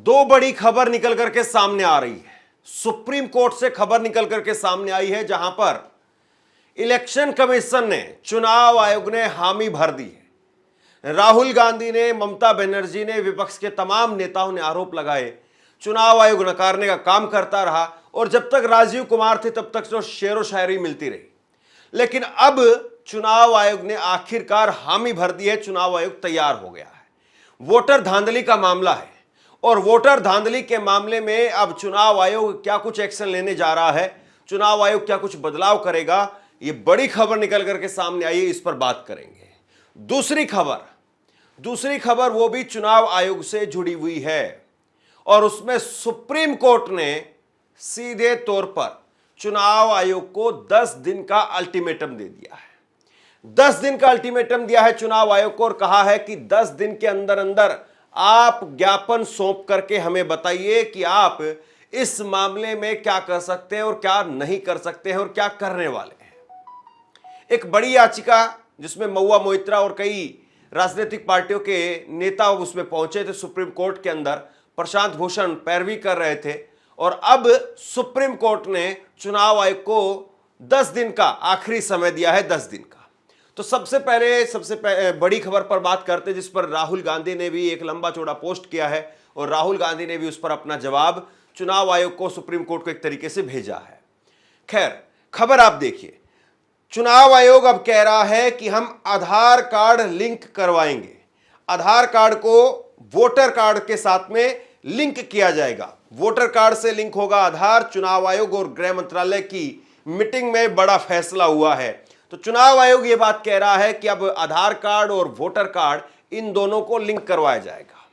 दो बड़ी खबर निकल करके सामने आ रही है। सुप्रीम कोर्ट से खबर निकल करके सामने आई है, जहां पर इलेक्शन कमीशन ने, चुनाव आयोग ने हामी भर दी है। राहुल गांधी ने, ममता बनर्जी ने, विपक्ष के तमाम नेताओं ने आरोप लगाए, चुनाव आयोग नकारने का काम करता रहा और जब तक राजीव कुमार थे तब तक तो शेरो शायरी मिलती रही। लेकिन अब चुनाव आयोग ने आखिरकार हामी भर दी है, चुनाव आयोग तैयार हो गया है। वोटर धांधली का मामला है और वोटर धांधली के मामले में अब चुनाव आयोग क्या कुछ एक्शन लेने जा रहा है, चुनाव आयोग क्या कुछ बदलाव करेगा, ये बड़ी खबर निकल करके सामने आई है, इस पर बात करेंगे। दूसरी खबर वो भी चुनाव आयोग से जुड़ी हुई है और उसमें सुप्रीम कोर्ट ने सीधे तौर पर चुनाव आयोग को 10 दिन का अल्टीमेटम दे दिया है। 10 दिन का अल्टीमेटम दिया है चुनाव आयोग को और कहा है कि 10 दिन के अंदर अंदर आप ज्ञापन सौंप करके हमें बताइए कि आप इस मामले में क्या कर सकते हैं और क्या नहीं कर सकते हैं और क्या करने वाले हैं। एक बड़ी याचिका जिसमें महुआ मोइत्रा और कई राजनीतिक पार्टियों के नेता उसमें पहुंचे थे सुप्रीम कोर्ट के अंदर, प्रशांत भूषण पैरवी कर रहे थे और अब सुप्रीम कोर्ट ने चुनाव आयोग को 10 दिन का आखिरी समय दिया है, 10 दिन का। तो सबसे बड़ी खबर पर बात करते, जिस पर राहुल गांधी ने भी एक लंबा चौड़ा पोस्ट किया है और राहुल गांधी ने भी उस पर अपना जवाब चुनाव आयोग को, सुप्रीम कोर्ट को एक तरीके से भेजा है। खैर, खबर आप देखिए, चुनाव आयोग अब कह रहा है कि हम आधार कार्ड लिंक करवाएंगे, आधार कार्ड को वोटर कार्ड के साथ में लिंक किया जाएगा, वोटर कार्ड से लिंक होगा आधार। चुनाव आयोग और गृह मंत्रालय की मीटिंग में बड़ा फैसला हुआ है। तो चुनाव आयोग ये बात कह रहा है कि अब आधार कार्ड और वोटर कार्ड, इन दोनों को लिंक करवाया जाएगा।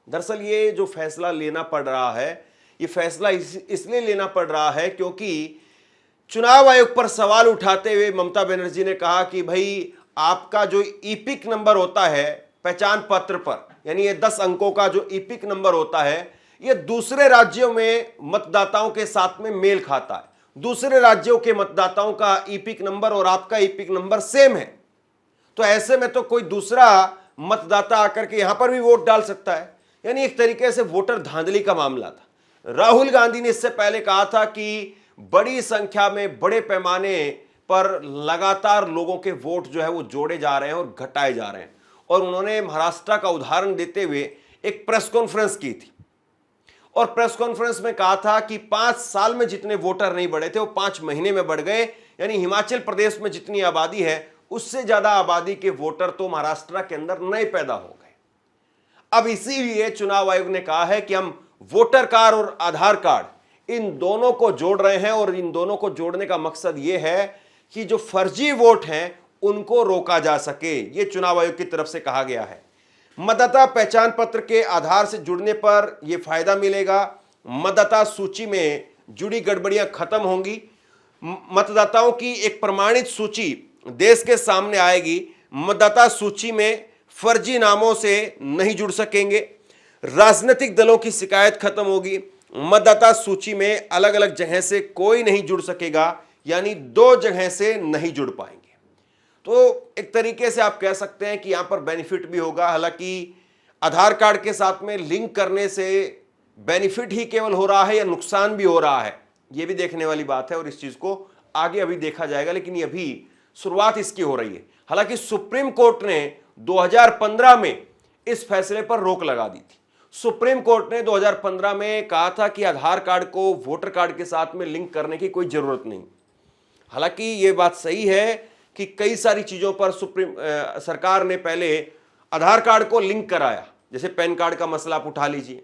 दरअसल ये जो फैसला लेना पड़ रहा है, ये फैसला इसलिए लेना पड़ रहा है क्योंकि चुनाव आयोग पर सवाल उठाते हुए ममता बनर्जी ने कहा कि भाई आपका जो ईपिक नंबर होता है पहचान पत्र पर, यानी ये 10 अंकों का जो ईपिक नंबर होता है, ये दूसरे राज्यों में मतदाताओं के साथ में मेल खाता है। दूसरे राज्यों के मतदाताओं का ईपिक नंबर और आपका ईपिक नंबर सेम है, तो ऐसे में तो कोई दूसरा मतदाता आकर के यहां पर भी वोट डाल सकता है। यानी एक तरीके से वोटर धांधली का मामला था। राहुल गांधी ने इससे पहले कहा था कि बड़ी संख्या में, बड़े पैमाने पर लगातार लोगों के वोट जो है वो जोड़े जा रहे हैं और घटाए जा रहे हैं, और उन्होंने महाराष्ट्र का उदाहरण देते हुए एक प्रेस कॉन्फ्रेंस की थी और प्रेस कॉन्फ्रेंस में कहा था कि 5 साल में जितने वोटर नहीं बढ़े थे वो 5 महीने में बढ़ गए। यानी हिमाचल प्रदेश में जितनी आबादी है उससे ज्यादा आबादी के वोटर तो महाराष्ट्र के अंदर नए पैदा हो गए। अब इसीलिए चुनाव आयोग ने कहा है कि हम वोटर कार्ड और आधार कार्ड, इन दोनों को जोड़ रहे हैं और इन दोनों को जोड़ने का मकसद यह है कि जो फर्जी वोट हैं उनको रोका जा सके। यह चुनाव आयोग की तरफ से कहा गया है। मतदाता पहचान पत्र के आधार से जुड़ने पर यह फायदा मिलेगा, मतदाता सूची में जुड़ी गड़बड़ियां खत्म होंगी, मतदाताओं की एक प्रमाणित सूची देश के सामने आएगी, मतदाता सूची में फर्जी नामों से नहीं जुड़ सकेंगे, राजनीतिक दलों की शिकायत खत्म होगी, मतदाता सूची में अलग अलग जगह से कोई नहीं जुड़ सकेगा, यानी 2 जगह से नहीं जुड़ पाएंगे। तो एक तरीके से आप कह सकते हैं कि यहां पर बेनिफिट भी होगा। हालांकि आधार कार्ड के साथ में लिंक करने से बेनिफिट ही केवल हो रहा है या नुकसान भी हो रहा है, यह भी देखने वाली बात है और इस चीज को आगे अभी देखा जाएगा, लेकिन ये अभी शुरुआत इसकी हो रही है। हालांकि सुप्रीम कोर्ट ने 2015 में इस फैसले पर रोक लगा दी थी। सुप्रीम कोर्ट ने 2015 में कहा था कि आधार कार्ड को वोटर कार्ड के साथ में लिंक करने की कोई जरूरत नहीं। हालांकि यह बात सही है कि कई सारी चीजों पर सरकार ने पहले आधार कार्ड को लिंक कराया, जैसे पैन कार्ड का मसला आप उठा लीजिए,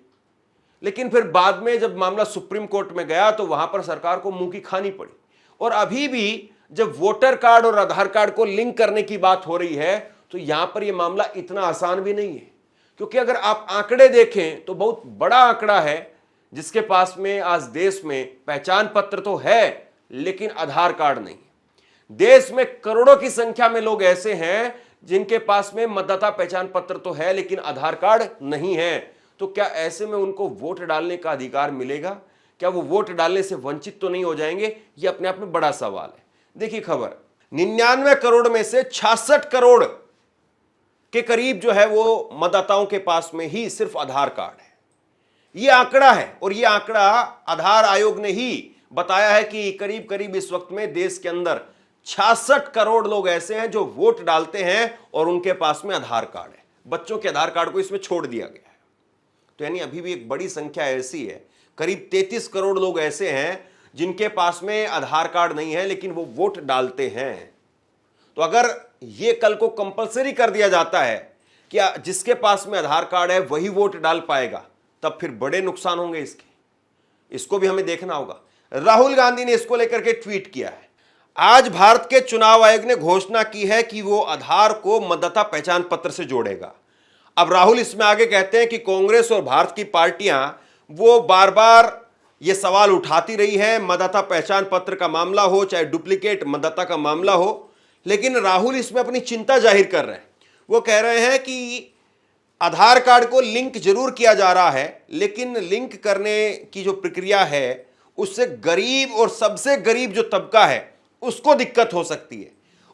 लेकिन फिर बाद में जब मामला सुप्रीम कोर्ट में गया तो वहां पर सरकार को मुंह की खानी पड़ी। और अभी भी जब वोटर कार्ड और आधार कार्ड को लिंक करने की बात हो रही है तो यहां पर यह मामला इतना आसान भी नहीं है, क्योंकि अगर आप आंकड़े देखें तो बहुत बड़ा आंकड़ा है जिसके पास में आज देश में पहचान पत्र तो है लेकिन आधार कार्ड नहीं। देश में करोड़ों की संख्या में लोग ऐसे हैं जिनके पास में मतदाता पहचान पत्र तो है लेकिन आधार कार्ड नहीं है। तो क्या ऐसे में उनको वोट डालने का अधिकार मिलेगा? क्या वो वोट डालने से वंचित तो नहीं हो जाएंगे? ये अपने आप में बड़ा सवाल है। देखिए खबर, 99 करोड़ में से 66 करोड़ के करीब जो है वो मतदाताओं के पास में ही सिर्फ आधार कार्ड है। ये आंकड़ा है, और ये आंकड़ा आधार आयोग ने ही बताया है कि करीब करीब इस वक्त में देश के अंदर 66 करोड़ लोग ऐसे हैं जो वोट डालते हैं और उनके पास में आधार कार्ड है। बच्चों के आधार कार्ड को इसमें छोड़ दिया गया है। तो यानी अभी भी एक बड़ी संख्या ऐसी है, करीब 33 करोड़ लोग ऐसे हैं जिनके पास में आधार कार्ड नहीं है लेकिन वो वोट डालते हैं। तो अगर ये कल को कंपलसरी कर दिया जाता है कि जिसके पास में आधार कार्ड है वही वोट डाल पाएगा, तब फिर बड़े नुकसान होंगे इसके। इसको भी हमें देखना होगा। राहुल गांधी ने इसको लेकर के ट्वीट किया है। आज भारत के चुनाव आयोग ने घोषणा की है कि वो आधार को मतदाता पहचान पत्र से जोड़ेगा। अब राहुल इसमें आगे कहते हैं कि कांग्रेस और भारत की पार्टियां वो बार बार ये सवाल उठाती रही है, मतदाता पहचान पत्र का मामला हो चाहे डुप्लीकेट मतदाता का मामला हो, लेकिन राहुल इसमें अपनी चिंता जाहिर कर रहे हैं। वो कह रहे हैं कि आधार कार्ड को लिंक जरूर किया जा रहा है, लेकिन लिंक करने की जो प्रक्रिया है उससे गरीब और सबसे गरीब जो तबका है उसको दिक्कत हो सकती है।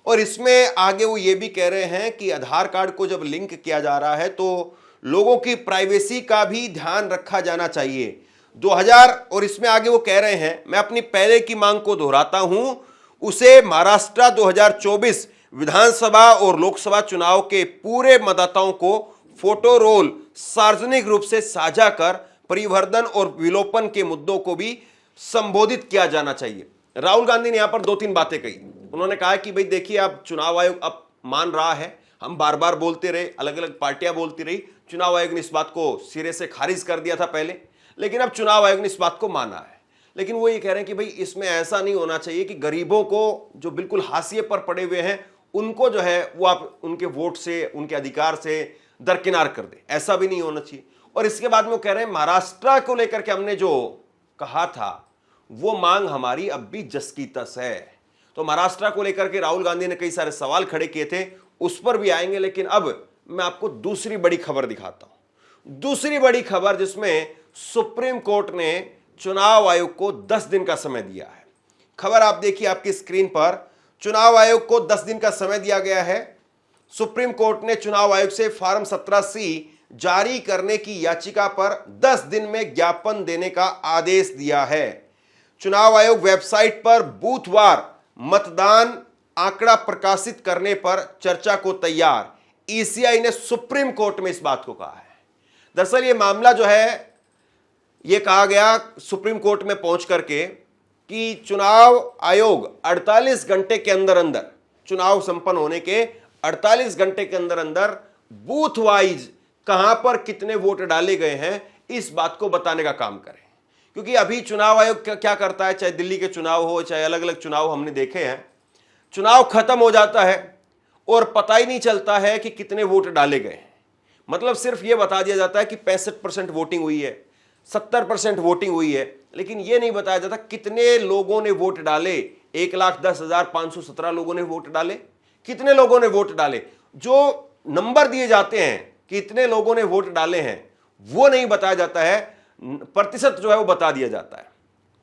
और इसमें आगे वो ये भी कह रहे हैं कि आधार कार्ड को जब लिंक किया जा रहा है तो लोगों की प्राइवेसी का भी ध्यान रखा जाना चाहिए। 2000 और इसमें आगे वो कह रहे हैं, मैं अपनी पहले की मांग को दोहराता हूं, उसे महाराष्ट्र 2024 विधानसभा और लोकसभा चुनाव के पूरे मतदाताओं को फोटो रोल सार्वजनिक रूप से साझा कर परिवर्धन और विलोपन के मुद्दों को भी संबोधित किया जाना चाहिए। राहुल गांधी ने यहां पर 2-3 बातें कही। उन्होंने कहा कि भाई देखिए, अब चुनाव आयोग अब मान रहा है, हम बार बार बोलते रहे, अलग अलग पार्टियां बोलती रही, चुनाव आयोग ने इस बात को सिरे से खारिज कर दिया था पहले, लेकिन अब चुनाव आयोग ने इस बात को माना है। लेकिन वो ये कह रहे हैं कि भाई इसमें ऐसा नहीं होना चाहिए कि गरीबों को जो बिल्कुल हाशिए पर पड़े हुए हैं उनको जो है वो आप उनके वोट से, उनके अधिकार से दरकिनार कर दे, ऐसा भी नहीं होना चाहिए। और इसके बाद में वो कह रहे हैं महाराष्ट्र को लेकर के हमने जो कहा था वो मांग हमारी अब भी जस की तस है। तो महाराष्ट्र को लेकर के राहुल गांधी ने कई सारे सवाल खड़े किए थे, उस पर भी आएंगे। लेकिन अब मैं आपको दूसरी बड़ी खबर दिखाता हूं, दूसरी बड़ी खबर जिसमें सुप्रीम कोर्ट ने चुनाव आयोग को 10 दिन का समय दिया है। खबर आप देखिए आपकी स्क्रीन पर, चुनाव आयोग को 10 दिन का समय दिया गया है। सुप्रीम कोर्ट ने चुनाव आयोग से फॉर्म 17C जारी करने की याचिका पर 10 दिन में ज्ञापन देने का आदेश दिया है। चुनाव आयोग वेबसाइट पर बूथवार मतदान आंकड़ा प्रकाशित करने पर चर्चा को तैयार। ईसीआई ने सुप्रीम कोर्ट में इस बात को कहा है। दरअसल ये मामला जो है, ये कहा गया सुप्रीम कोर्ट में पहुंच करके कि चुनाव आयोग 48 घंटे के अंदर अंदर, चुनाव संपन्न होने के 48 घंटे के अंदर अंदर बूथ वाइज कहां पर कितने वोट डाले गए हैं इस बात को बताने का काम करें। क्योंकि अभी चुनाव आयोग क्या करता है, चाहे दिल्ली के चुनाव हो चाहे अलग अलग चुनाव हमने देखे हैं, चुनाव खत्म हो जाता है और पता ही नहीं चलता है कि कितने वोट डाले गए हैं। मतलब सिर्फ ये बता दिया जाता है कि 65% वोटिंग हुई है, 70% वोटिंग हुई है, लेकिन ये नहीं बताया जाता कितने लोगों ने वोट डाले। 1,10,517 लोगों ने वोट डाले, कितने लोगों ने वोट डाले। जो नंबर दिए जाते हैं कि इतने लोगों ने वोट डाले हैं वो नहीं बताया जाता है, प्रतिशत जो है वो बता दिया जाता है।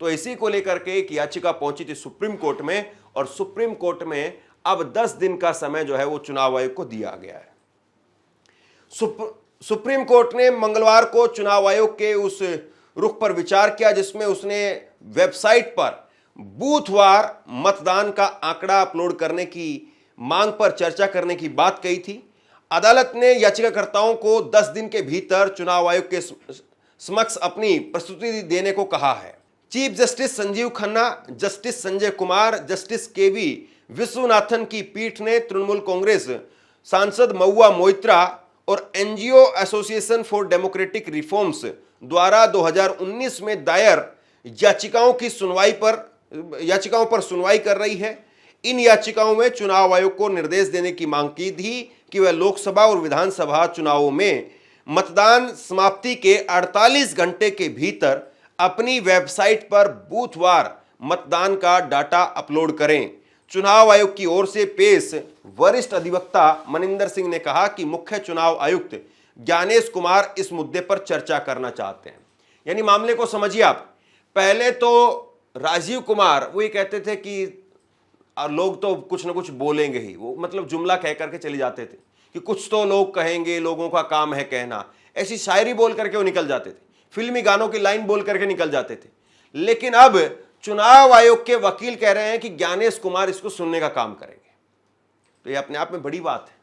तो इसी को लेकर के एक याचिका पहुंची थी सुप्रीम कोर्ट में, और सुप्रीम कोर्ट में अब 10 दिन का समय जो है वो चुनाव आयोग को दिया गया है। सुप्रीम कोर्ट ने मंगलवार को चुनाव आयोग के उस रुख पर विचार किया जिसमें उसने वेबसाइट पर बूथवार मतदान का आंकड़ा अपलोड करने की मांग पर चर्चा करने की बात कही थी। अदालत ने याचिकाकर्ताओं को 10 दिन के भीतर चुनाव आयोग के समक्ष अपनी प्रस्तुति देने को कहा है। Chief justice Sanjiv Khanna, justice Sanjay Kumar, justice K V Viswanathan की पीठ ने तृणमूल कांग्रेस सांसद महुआ मोइत्रा और NGO association for democratic reforms द्वारा 2019 में दायर याचिकाओं पर सुनवाई कर रही है। इन याचिकाओं में चुनाव आयोग को निर्देश देने की मांग की थी कि वह लोकसभा और विधानसभा चुनावों में मतदान समाप्ति के 48 घंटे के भीतर अपनी वेबसाइट पर बूथवार मतदान का डाटा अपलोड करें। चुनाव आयोग की ओर से पेश वरिष्ठ अधिवक्ता मनिंदर सिंह ने कहा कि मुख्य चुनाव आयुक्त ज्ञानेश कुमार इस मुद्दे पर चर्चा करना चाहते हैं। यानी मामले को समझिए आप, पहले तो राजीव कुमार वो ये कहते थे कि लोग तो कुछ ना कुछ बोलेंगे ही, वो मतलब जुमला कह करके चले जाते थे कि कुछ तो लोग कहेंगे, लोगों का काम है कहना, ऐसी शायरी बोल करके वो निकल जाते थे। फिल्मी गानों की लाइन बोल करके निकल जाते थे। लेकिन अब चुनाव आयोग के वकील कह रहे हैं कि ज्ञानेश कुमार इसको सुनने का काम करेंगे। तो ये अपने आप में बड़ी बात है।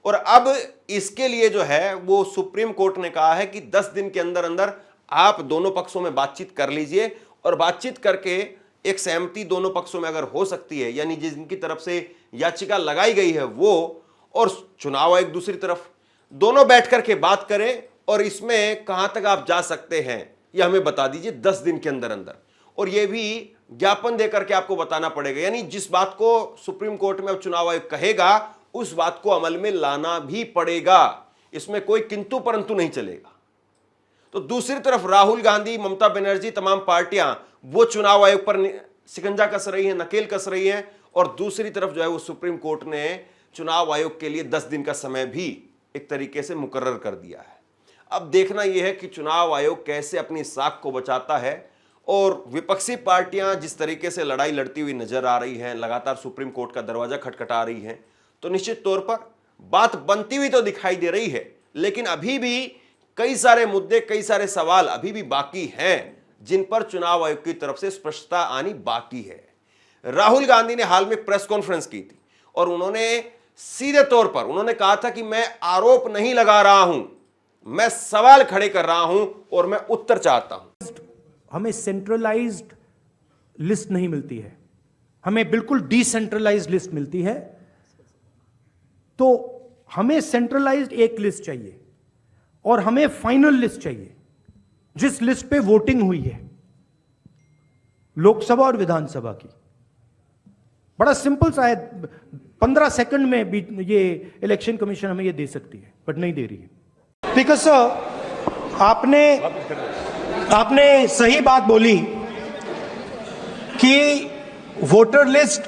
और अब इसके लिए जो है वो सुप्रीम कोर्ट ने कहा है कि 10 दिन के अंदर अंदर आप दोनों पक्षों में बातचीत कर लीजिए, और बातचीत करके एक सहमति दोनों पक्षों में अगर हो सकती है, यानी जिनकी तरफ से याचिका लगाई गई है वो और चुनाव आयोग दूसरी तरफ, दोनों बैठ करके बात करें और इसमें कहां तक आप जा सकते हैं यह हमें बता दीजिए 10 दिन के अंदर अंदर। और यह भी ज्ञापन देकर के आपको बताना पड़ेगा, यानी जिस बात को सुप्रीम कोर्ट में अब चुनाव आयोग कहेगा उस बात को अमल में लाना भी पड़ेगा। इसमें कोई किंतु परंतु नहीं चलेगा। तो दूसरी तरफ राहुल गांधी, ममता बनर्जी, तमाम पार्टियां वो चुनाव आयोग पर शिकंजा कस रही हैं, नकेल कस रही हैं, और दूसरी तरफ जो है वो सुप्रीम कोर्ट ने चुनाव आयोग के लिए 10 दिन का समय भी एक तरीके से मुकर्रर कर दिया है। अब देखना यह है कि चुनाव आयोग कैसे अपनी साख को बचाता है, और विपक्षी पार्टियां जिस तरीके से लड़ाई लड़ती हुई नजर आ रही हैं, लगातार सुप्रीम कोर्ट का दरवाजा खटखटा रही हैं, तो निश्चित तौर पर बात बनती हुई तो दिखाई दे रही है। लेकिन अभी भी कई सारे मुद्दे, कई सारे सवाल अभी भी बाकी हैं जिन पर चुनाव आयोग की तरफ से स्पष्टता आनी बाकी है। राहुल गांधी ने हाल में प्रेस कॉन्फ्रेंस की थी और उन्होंने सीधे तौर पर उन्होंने कहा था कि मैं आरोप नहीं लगा रहा हूं, मैं सवाल खड़े कर रहा हूं और मैं उत्तर चाहता हूं। हमें सेंट्रलाइज्ड लिस्ट नहीं मिलती है, हमें बिल्कुल डिसेंट्रलाइज्ड लिस्ट मिलती है। तो हमें सेंट्रलाइज्ड एक लिस्ट चाहिए और हमें फाइनल लिस्ट चाहिए जिस लिस्ट पे वोटिंग हुई है लोकसभा और विधानसभा की। बड़ा सिंपल सा है, 15 सेकंड में भी ये इलेक्शन कमीशन हमें ये दे सकती है, बट नहीं दे रही है। बिकॉज आपने सही बात बोली कि वोटर लिस्ट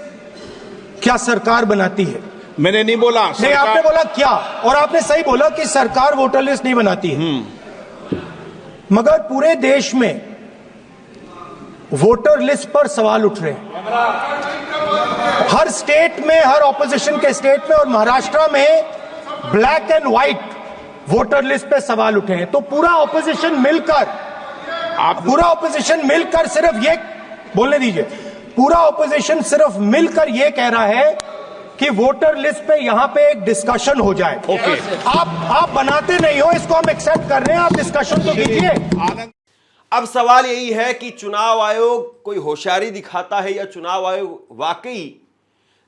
क्या सरकार बनाती है। मैंने नहीं बोला नहीं, आपने बोला क्या, और आपने सही बोला कि सरकार वोटर लिस्ट नहीं बनाती है। मगर पूरे देश में वोटर लिस्ट पर सवाल उठ रहे हैं, हर स्टेट में, हर ऑपोजिशन के स्टेट में, और महाराष्ट्र में black and white voter list पे सवाल उठे हैं। तो पूरा ऑपोजिशन मिलकर सिर्फ ये बोलने दीजिए, पूरा ऑपोजिशन सिर्फ मिलकर ये कह रहा है कि वोटर लिस्ट पे यहां पे एक डिस्कशन हो जाए। ओके, आप बनाते नहीं हो, इसको हम एक्सेप्ट कर रहे हैं, आप डिस्कशन तो कीजिए। अब सवाल यही है कि चुनाव आयोग कोई होशियारी दिखाता है या चुनाव आयोग वाकई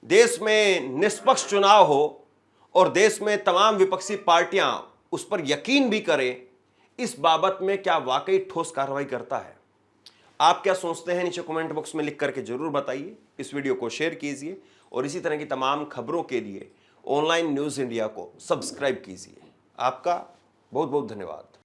देश में निष्पक्ष चुनाव हो और देश में तमाम विपक्षी पार्टियां उस पर यकीन भी करें, इस बाबत में क्या वाकई ठोस कार्रवाई करता है। आप क्या सोचते हैं नीचे कमेंट बॉक्स में लिख करके जरूर बताइए। इस वीडियो को शेयर कीजिए और इसी तरह की तमाम खबरों के लिए ऑनलाइन न्यूज़ इंडिया को सब्सक्राइब कीजिए। आपका बहुत बहुत धन्यवाद।